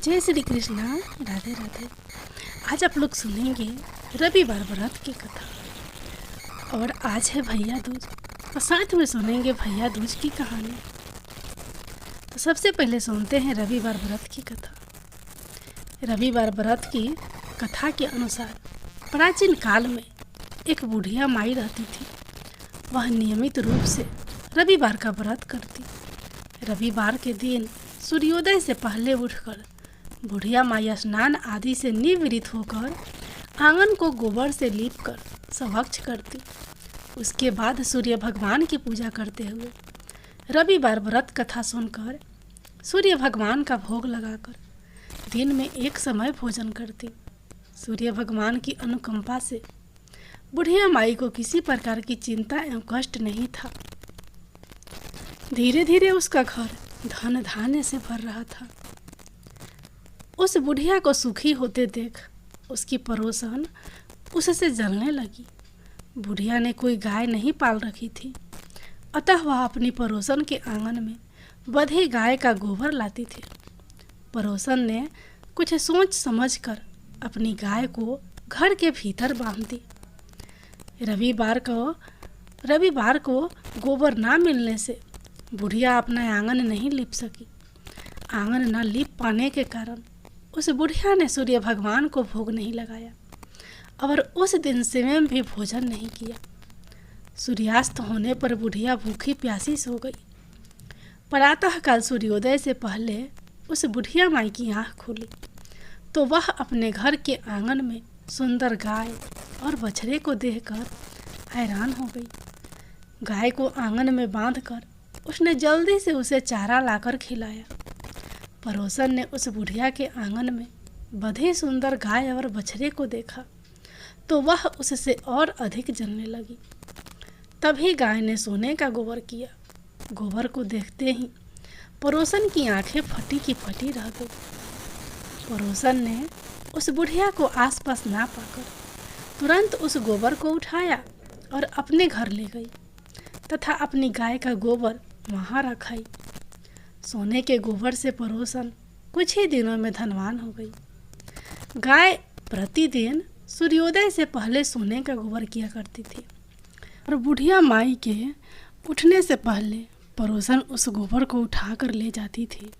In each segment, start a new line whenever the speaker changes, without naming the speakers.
जय श्री कृष्णा। राधे राधे। आज आप लोग सुनेंगे रविवार व्रत की कथा और आज है भैया दूज और साथ में सुनेंगे भैया दूज की कहानी। तो सबसे पहले सुनते हैं रविवार व्रत की कथा। रविवार व्रत की कथा के अनुसार प्राचीन काल में एक बुढ़िया माई रहती थी। वह नियमित रूप से रविवार का व्रत करती। रविवार के दिन सूर्योदय से पहले उठकर बुढ़िया माई स्नान आदि से निवृत्त होकर आंगन को गोबर से लीपकर स्वच्छ करती। उसके बाद सूर्य भगवान की पूजा करते हुए रविवार व्रत कथा सुनकर सूर्य भगवान का भोग लगाकर दिन में एक समय भोजन करती। सूर्य भगवान की अनुकंपा से बुढ़िया माई को किसी प्रकार की चिंता एवं कष्ट नहीं था। धीरे धीरे उसका घर धन धान्य से भर रहा था। उस बुढ़िया को सुखी होते देख उसकी पड़ोसन उससे जलने लगी। बुढ़िया ने कोई गाय नहीं पाल रखी थी, अतः वह अपनी पड़ोसन के आंगन में बंधी गाय का गोबर लाती थी। पड़ोसन ने कुछ सोच समझकर अपनी गाय को घर के भीतर बांध दी। रविवार को गोबर ना मिलने से बुढ़िया अपना आंगन नहीं लीप सकी। आंगन न लीप पाने के कारण उस बुढ़िया ने सूर्य भगवान को भोग नहीं लगाया और उस दिन स्वयं भी भोजन नहीं किया। सूर्यास्त होने पर बुढ़िया भूखी प्यासी सो गई। प्रातःकाल सूर्योदय से पहले उस बुढ़िया माई की आँख खुली तो वह अपने घर के आंगन में सुंदर गाय और बछड़े को देखकर हैरान हो गई। गाय को आंगन में बांधकर उसने जल्दी से उसे चारा लाकर खिलाया। पड़ोसन ने उस बुढ़िया के आंगन में बंधी सुंदर गाय और बछड़े को देखा तो वह उससे और अधिक जलने लगी। तभी गाय ने सोने का गोबर किया। गोबर को देखते ही पड़ोसन की आंखें फटी की फटी रह गई। पड़ोसन ने उस बुढ़िया को आसपास ना पाकर तुरंत उस गोबर को उठाया और अपने घर ले गई तथा अपनी गाय का गोबर वहाँ रखाई। सोने के गोबर से पड़ोसन कुछ ही दिनों में धनवान हो गई। गाय प्रतिदिन सूर्योदय से पहले सोने का गोबर किया करती थी और बुढ़िया माई के उठने से पहले पड़ोसन उस गोबर को उठाकर ले जाती थी।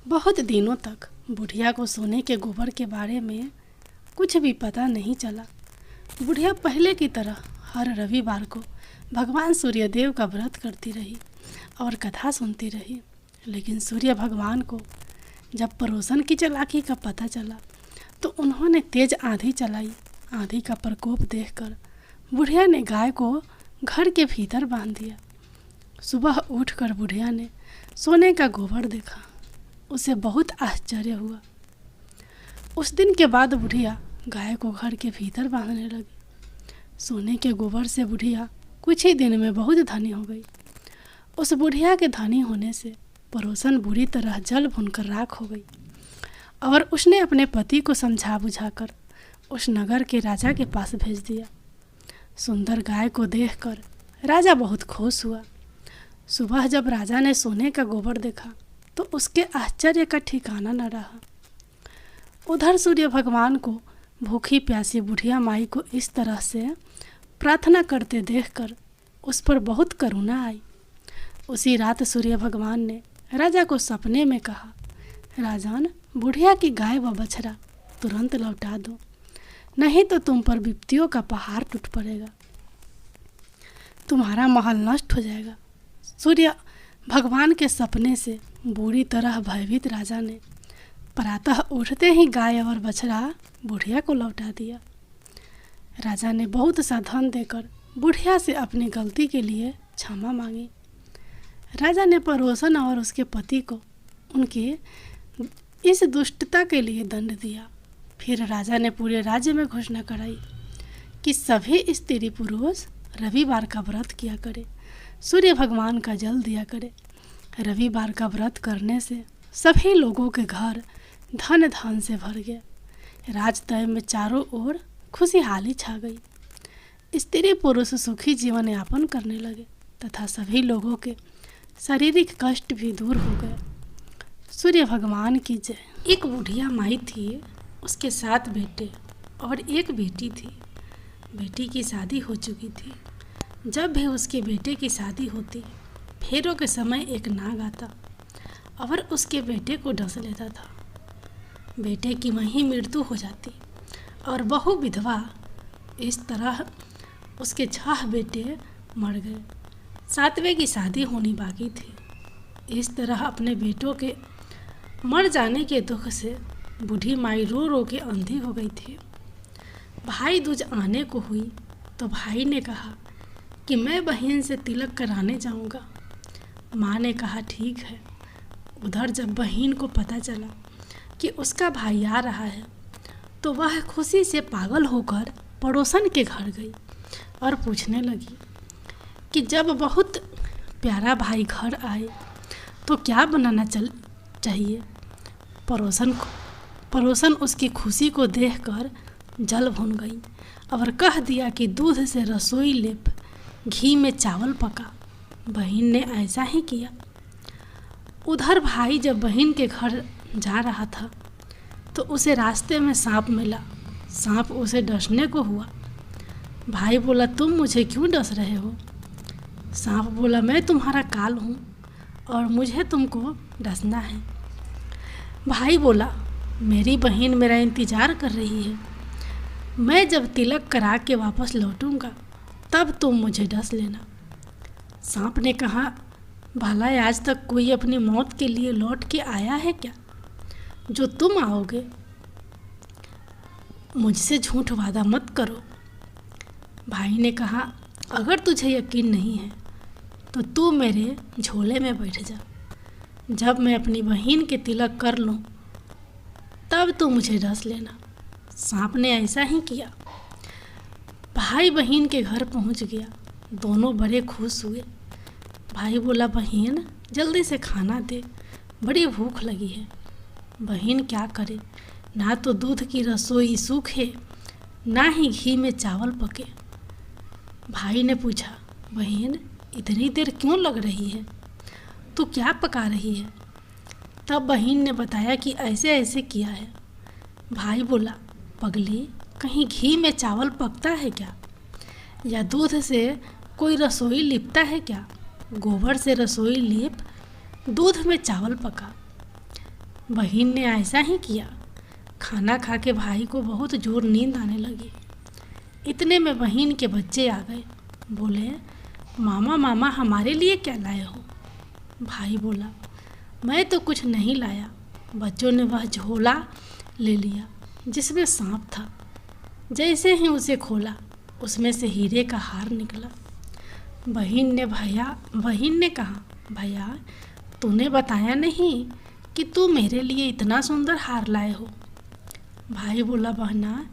बहुत दिनों तक बुढ़िया को सोने के गोबर के बारे में कुछ भी पता नहीं चला। बुढ़िया पहले की तरह हर रविवार को भगवान सूर्यदेव का व्रत करती रही और कथा सुनती रही। लेकिन सूर्य भगवान को जब पड़ोसन की चालाकी का पता चला तो उन्होंने तेज आंधी चलाई। आंधी का प्रकोप देखकर बुढ़िया ने गाय को घर के भीतर बांध दिया। सुबह उठकर बुढ़िया ने सोने का गोबर देखा। उसे बहुत आश्चर्य हुआ। उस दिन के बाद बुढ़िया गाय को घर के भीतर बांधने लगी। सोने के गोबर से बुढ़िया कुछ ही दिन में बहुत धनी हो गई। उस बुढ़िया के धनी होने से पड़ोसन बुरी तरह जल भुनकर राख हो गई और उसने अपने पति को समझा बुझाकर उस नगर के राजा के पास भेज दिया। सुंदर गाय को देखकर राजा बहुत खुश हुआ। सुबह जब राजा ने सोने का गोबर देखा तो उसके आश्चर्य का ठिकाना न रहा। उधर सूर्य भगवान को भूखी प्यासी बुढ़िया माई को इस तरह से प्रार्थना करते देखकर उस पर बहुत करुणा आई। उसी रात सूर्य भगवान ने राजा को सपने में कहा, राजन, बुढ़िया की गाय व बछड़ा तुरंत लौटा दो, नहीं तो तुम पर विपत्तियों का पहाड़ टूट पड़ेगा, तुम्हारा महल नष्ट हो जाएगा। सूर्य भगवान के सपने से बुरी तरह भयभीत राजा ने प्रातः उठते ही गाय और बछड़ा बुढ़िया को लौटा दिया। राजा ने बहुत सा धन देकर बुढ़िया से अपनी गलती के लिए क्षमा मांगी। राजा ने पड़ोसन और उसके पति को उनके इस दुष्टता के लिए दंड दिया। फिर राजा ने पूरे राज्य में घोषणा कराई कि सभी स्त्री पुरुष रविवार का व्रत किया करे, सूर्य भगवान का जल दिया करे। रविवार का व्रत करने से सभी लोगों के घर धन धन से भर गया। राजतय में चारों ओर खुशहाली छा गई। स्त्री पुरुष सुखी जीवन यापन करने लगे तथा सभी लोगों के शारीरिक कष्ट भी दूर हो गए। सूर्य भगवान की जय। एक बुढ़िया माई थी, उसके 7 बेटे और एक बेटी थी। बेटी की शादी हो चुकी थी। जब भी उसके बेटे की शादी होती, फेरों के समय एक नाग आता और उसके बेटे को डस लेता था। बेटे की वहीं मृत्यु हो जाती और बहू विधवा। इस तरह उसके 6 बेटे मर गए। 7वें की शादी होनी बाकी थी। इस तरह अपने बेटों के मर जाने के दुख से बूढ़ी माई रो रो के अंधी हो गई थी। भाई दूज आने को हुई तो भाई ने कहा कि मैं बहन से तिलक कराने जाऊंगा। माँ ने कहा ठीक है। उधर जब बहन को पता चला कि उसका भाई आ रहा है तो वह खुशी से पागल होकर पड़ोसन के घर गई और पूछने लगी कि जब बहुत प्यारा भाई घर आए तो क्या बनाना चाहिए। पड़ोसन उसकी खुशी को देखकर जल भुन गई और कह दिया कि दूध से रसोई लेप, घी में चावल पका। बहन ने ऐसा ही किया। उधर भाई जब बहन के घर जा रहा था तो उसे रास्ते में सांप मिला। सांप उसे डसने को हुआ। भाई बोला तुम मुझे क्यों डस रहे हो। सांप बोला मैं तुम्हारा काल हूँ और मुझे तुमको डसना है। भाई बोला मेरी बहन मेरा इंतज़ार कर रही है। मैं जब तिलक करा के वापस लौटूंगा तब तुम मुझे डस लेना। सांप ने कहा भला आज तक कोई अपनी मौत के लिए लौट के आया है क्या जो तुम आओगे। मुझसे झूठ वादा मत करो। भाई ने कहा अगर तुझे यकीन नहीं है तो तू मेरे झोले में बैठ जा। जब मैं अपनी बहन के तिलक कर लूँ तब तू मुझे डस लेना। सांप ने ऐसा ही किया। भाई बहन के घर पहुँच गया। दोनों बड़े खुश हुए। भाई बोला बहन जल्दी से खाना दे, बड़ी भूख लगी है। बहन क्या करे, ना तो दूध की रसोई सूखे ना ही घी में चावल पके। भाई ने पूछा बहन इतनी देर क्यों लग रही है, तू क्या पका रही है। तब बहन ने बताया कि ऐसे ऐसे किया है। भाई बोला पगली कहीं घी में चावल पकता है क्या, या दूध से कोई रसोई लिपता है क्या। गोबर से रसोई लीप, दूध में चावल पका। बहन ने ऐसा ही किया। खाना खा के भाई को बहुत जोर नींद आने लगी। इतने में बहन के बच्चे आ गए। बोले मामा मामा हमारे लिए क्या लाए हो। भाई बोला मैं तो कुछ नहीं लाया। बच्चों ने वह झोला ले लिया जिसमें सांप था। जैसे ही उसे खोला उसमें से हीरे का हार निकला। बहन ने कहा भैया तूने बताया नहीं कि तू मेरे लिए इतना सुंदर हार लाए हो। भाई बोला बहना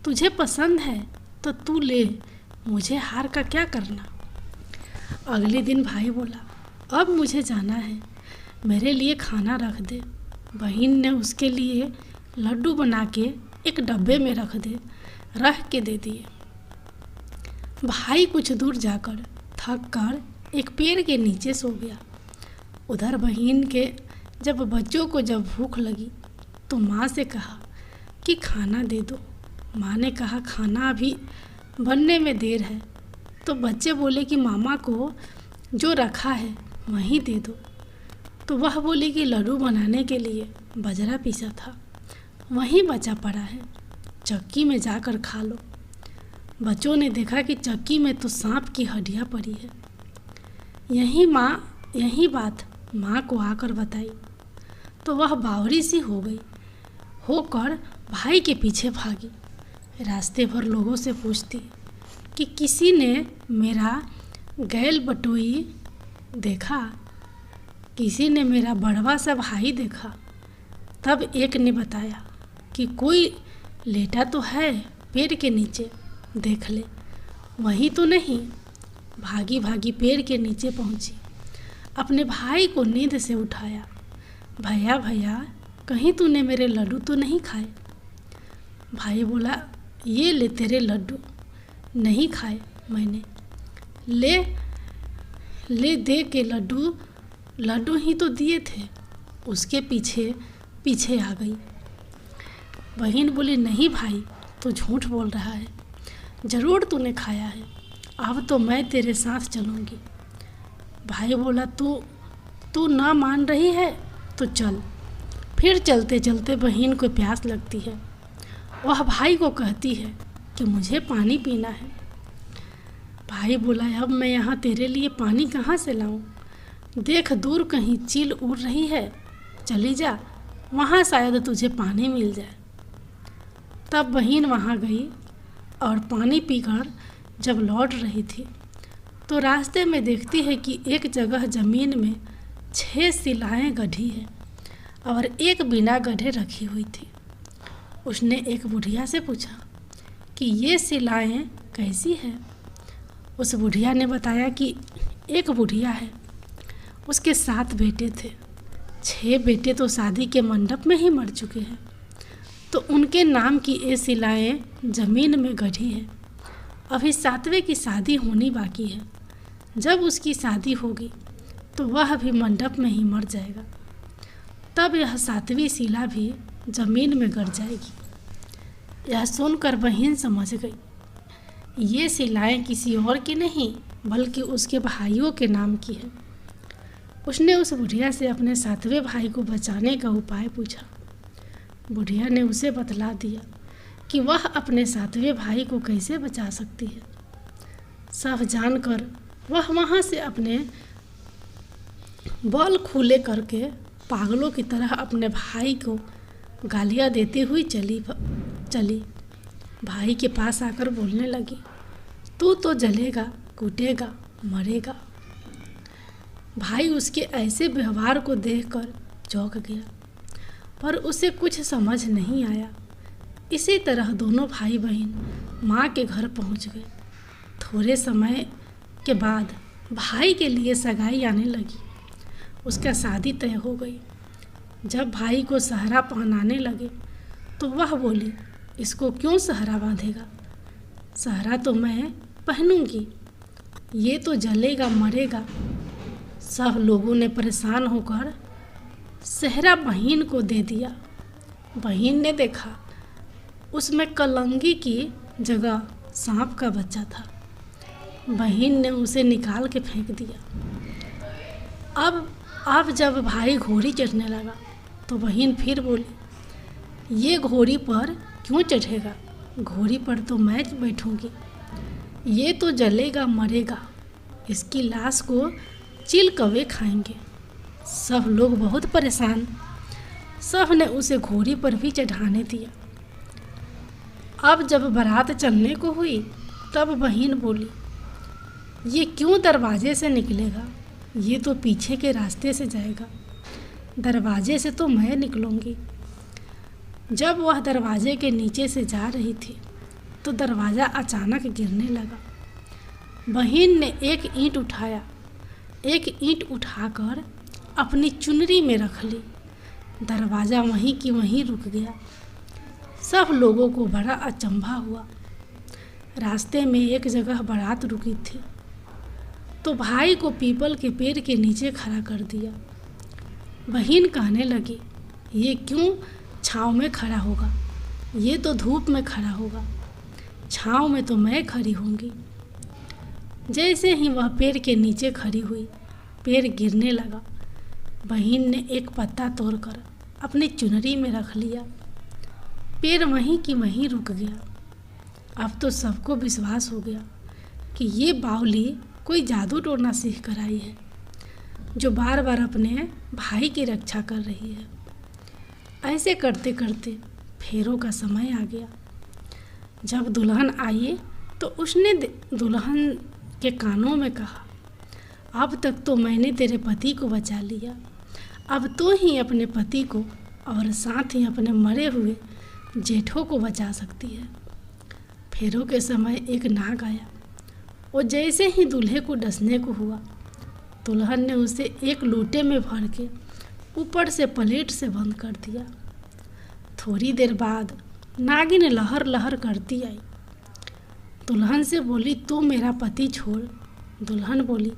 तुझे पसंद है तो तू ले, मुझे हार का क्या करना। अगले दिन भाई बोला अब मुझे जाना है, मेरे लिए खाना रख दे। बहन ने उसके लिए लड्डू बना के एक डब्बे में रख के दे दिए। भाई कुछ दूर जाकर थक कर एक पेड़ के नीचे सो गया। उधर बहन के बच्चों को जब भूख लगी तो माँ से कहा कि खाना दे दो। माँ ने कहा खाना अभी बनने में देर है। तो बच्चे बोले कि मामा को जो रखा है वहीं दे दो। तो वह बोली कि लड्डू बनाने के लिए बाजरा पीसा था, वहीं बचा पड़ा है, चक्की में जाकर खा लो। बच्चों ने देखा कि चक्की में तो सांप की हड्डियाँ पड़ी है। यही बात माँ को आकर बताई तो वह बावरी सी होकर भाई के पीछे भागी। रास्ते भर लोगों से पूछती कि किसी ने मेरा गैल बटोई देखा, किसी ने मेरा बड़वा सा भाई देखा। तब एक ने बताया कि कोई लेटा तो है पेड़ के नीचे, देख ले। वही तो नहीं। भागी भागी पेड़ के नीचे पहुंची, अपने भाई को नींद से उठाया। भैया भैया कहीं तूने मेरे लड्डू तो नहीं खाए। भाई बोला ये ले तेरे लड्डू, नहीं खाए मैंने, ले दे के लड्डू ही तो दिए थे, उसके पीछे पीछे आ गई। बहन बोली, नहीं भाई, तू झूठ बोल रहा है, ज़रूर तूने खाया है, अब तो मैं तेरे साथ चलूँगी। भाई बोला, तू ना मान रही है तो चल। फिर चलते चलते बहन को प्यास लगती है। वह भाई को कहती है कि मुझे पानी पीना है। भाई बोला, अब मैं यहाँ तेरे लिए पानी कहाँ से लाऊं? देख, दूर कहीं चील उड़ रही है, चली जा, वहाँ शायद तुझे पानी मिल जाए। तब बहन वहाँ गई और पानी पीकर जब लौट रही थी तो रास्ते में देखती है कि एक जगह ज़मीन में 6 शिलाएँ गढ़ी है और एक बिना गढ़े रखी हुई थी। उसने एक बुढ़िया से पूछा कि ये शिलाएँ कैसी हैं? उस बुढ़िया ने बताया कि एक बुढ़िया है, उसके 7 बेटे थे, 6 बेटे तो शादी के मंडप में ही मर चुके हैं, तो उनके नाम की ये शिलाएँ ज़मीन में गढ़ी है। अभी 7वें की शादी होनी बाकी है, जब उसकी शादी होगी तो वह भी मंडप में ही मर जाएगा, तब यह 7वीं शिला भी ज़मीन में गड़ जाएगी। यह सुनकर बहन समझ गई, ये शिलाएँ किसी और की नहीं बल्कि उसके भाइयों के नाम की है। उसने उस बुढ़िया से अपने 7वें भाई को बचाने का उपाय पूछा। बुढ़िया ने उसे बतला दिया कि वह अपने 7वें भाई को कैसे बचा सकती है। सब जानकर वह वहाँ से अपने बल खुले करके पागलों की तरह अपने भाई को गालियाँ देती हुई चली। भाई के पास आकर बोलने लगी, तू तो जलेगा, कूटेगा, मरेगा। भाई उसके ऐसे व्यवहार को देखकर चौंक गया, पर उसे कुछ समझ नहीं आया। इसी तरह दोनों भाई बहन माँ के घर पहुँच गए। थोड़े समय के बाद भाई के लिए सगाई आने लगी। उसका शादी तय हो गई। जब भाई को सहरा पहनाने लगे तो वह बोली, इसको क्यों सहरा बांधेगा? सहरा तो मैं पहनूंगी, ये तो जलेगा, मरेगा। सब लोगों ने परेशान होकर सहरा बहन को दे दिया। बहन ने देखा उसमें कलंगी की जगह सांप का बच्चा था। बहन ने उसे निकाल के फेंक दिया। अब जब भाई घोड़ी चढ़ने लगा तो बहन फिर बोली, ये घोड़ी पर क्यों चढ़ेगा? घोड़ी पर तो मैं बैठूंगी, ये तो जलेगा, मरेगा, इसकी लाश को चील कौवे खाएंगे। सब लोग बहुत परेशान। सब ने उसे घोड़ी पर भी चढ़ाने दिया। अब जब बारात चलने को हुई तब बहन बोली, ये क्यों दरवाजे से निकलेगा? ये तो पीछे के रास्ते से जाएगा, दरवाजे से तो मैं निकलूंगी। जब वह दरवाजे के नीचे से जा रही थी तो दरवाज़ा अचानक गिरने लगा। बहन ने एक ईंट उठाया, एक ईंट उठाकर अपनी चुनरी में रख ली। दरवाज़ा वहीं की वहीं रुक गया। सब लोगों को बड़ा अचंभा हुआ। रास्ते में एक जगह बारात रुकी थी तो भाई को पीपल के पेड़ के नीचे खड़ा कर दिया। बहन कहने लगी, ये क्यों छाँव में खड़ा होगा? ये तो धूप में खड़ा होगा, छाँव में तो मैं खड़ी होंगी। जैसे ही वह पेड़ के नीचे खड़ी हुई, पेड़ गिरने लगा। बहन ने एक पत्ता तोड़कर अपनी चुनरी में रख लिया। पेड़ वहीं की वहीं रुक गया। अब तो सबको विश्वास हो गया कि ये बावली कोई जादू टोना सीख कर आई है, जो बार बार अपने भाई की रक्षा कर रही है। ऐसे करते करते फेरों का समय आ गया। जब दुल्हन आई तो उसने दुल्हन के कानों में कहा, अब तक तो मैंने तेरे पति को बचा लिया, अब तो ही अपने पति को और साथ ही अपने मरे हुए जेठों को बचा सकती है। फेरों के समय एक नाग आया। वो जैसे ही दूल्हे को डसने को हुआ, दुल्हन ने उसे एक लोटे में भर के ऊपर से प्लेट से बंद कर दिया। थोड़ी देर बाद नागिन लहर लहर करती आई। दुल्हन से बोली, तू मेरा पति छोड़। दुल्हन बोली,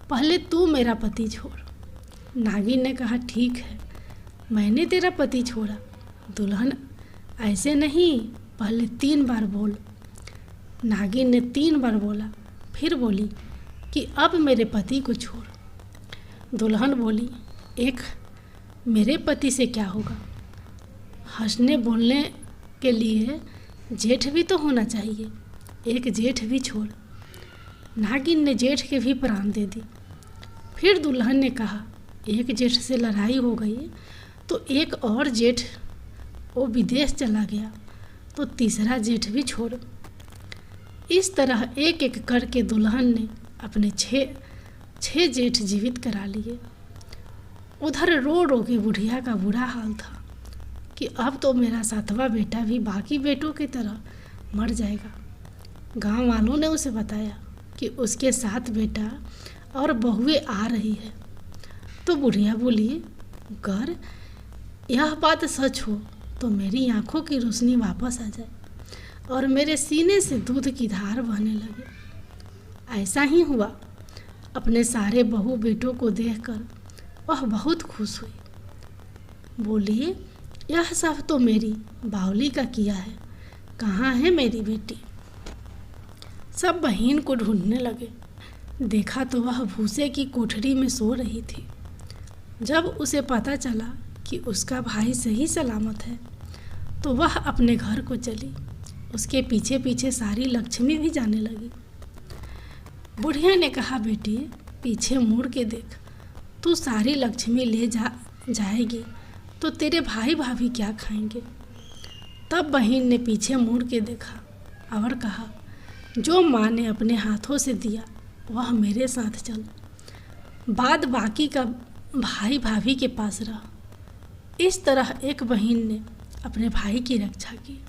पहले तू मेरा पति छोड़। नागिन ने कहा, ठीक है, मैंने तेरा पति छोड़ा। दुल्हन, ऐसे नहीं, पहले 3 बार बोल। नागिन ने 3 बार बोला। फिर बोली कि अब मेरे पति को छोड़। दुल्हन बोली, एक मेरे पति से क्या होगा? हंसने बोलने के लिए जेठ भी तो होना चाहिए, एक जेठ भी छोड़। नागिन ने जेठ के भी प्राण दे दी। फिर दुल्हन ने कहा, एक जेठ से लड़ाई हो गई तो एक और जेठ वो विदेश चला गया तो तीसरा जेठ भी छोड़। इस तरह एक एक करके दुल्हन ने अपने 6 जेठ जीवित करा लिए। उधर रो रो के बुढ़िया का बुरा हाल था कि अब तो मेरा 7वां बेटा भी बाकी बेटों की तरह मर जाएगा। गांव वालों ने उसे बताया कि उसके 7 बेटा और बहुएं आ रही है। तो बुढ़िया बोली, अगर यह बात सच हो तो मेरी आंखों की रोशनी वापस आ जाए और मेरे सीने से दूध की धार बहने लगे। ऐसा ही हुआ। अपने सारे बहू बेटों को देखकर वह बहुत खुश हुई। बोली, यह सब तो मेरी बावली का किया है, कहाँ है मेरी बेटी? सब बहन को ढूंढने लगे। देखा तो वह भूसे की कोठरी में सो रही थी। जब उसे पता चला कि उसका भाई सही सलामत है तो वह अपने घर को चली। उसके पीछे पीछे सारी लक्ष्मी भी जाने लगी। बुढ़िया ने कहा, बेटी पीछे मुड़ के देख, तू सारी लक्ष्मी ले जाएगी तो तेरे भाई भाभी क्या खाएंगे? तब बहन ने पीछे मुड़ के देखा और कहा, जो माँ ने अपने हाथों से दिया वह मेरे साथ चल, बाद बाकी का भाई भाभी के पास रह। इस तरह एक बहन ने अपने भाई की रक्षा की।